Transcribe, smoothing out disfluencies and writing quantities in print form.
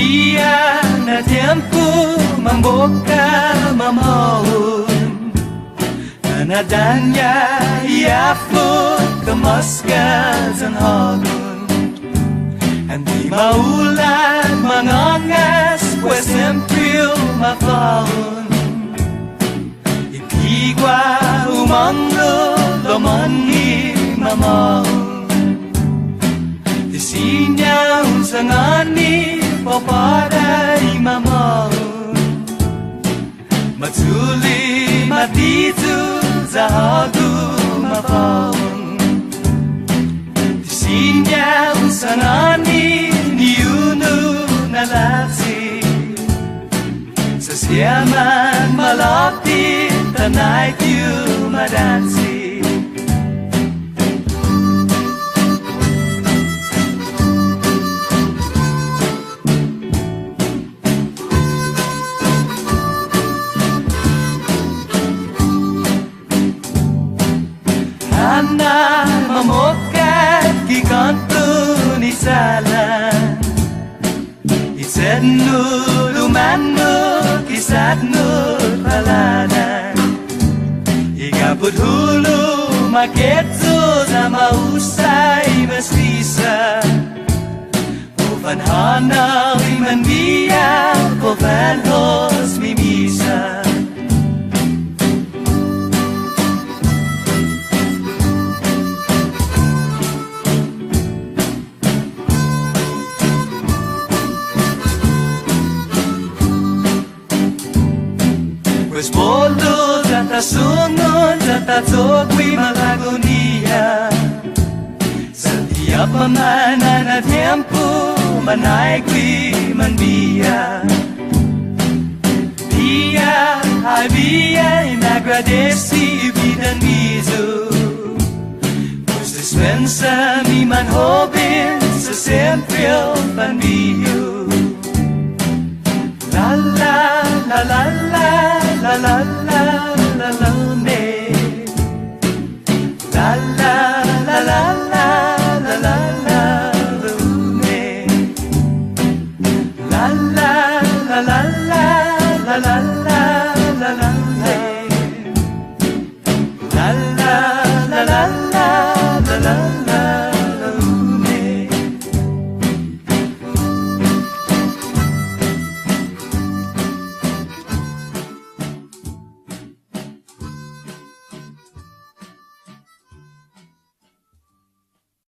Dia na tempo membuka memohon nadanya iafut kemaskan hagun Andi maulan mangangas pues sempril mafaun Ipigwa umanglo lomani mamaun Disinya unsangani papadai mamaun Matuli matitu zahagu mapaun Disinya usanani niunu nalaksi Sesiaman malapit tanay tiyu madansi Ana mamokat giganto ni sala Isednu lumano kisadnu palana Igabut hulu maketso sama usai mestisa Ufan hana iman dia Ufan hos mimisa Pues bolo jata sunod jata tokwi malagonia Setiap pemana na tempo manaikwi manbia Dia habia inagradeci bidan bizo Pues dispensa mi man hobin sa sempre panbiyo La la la la la la la la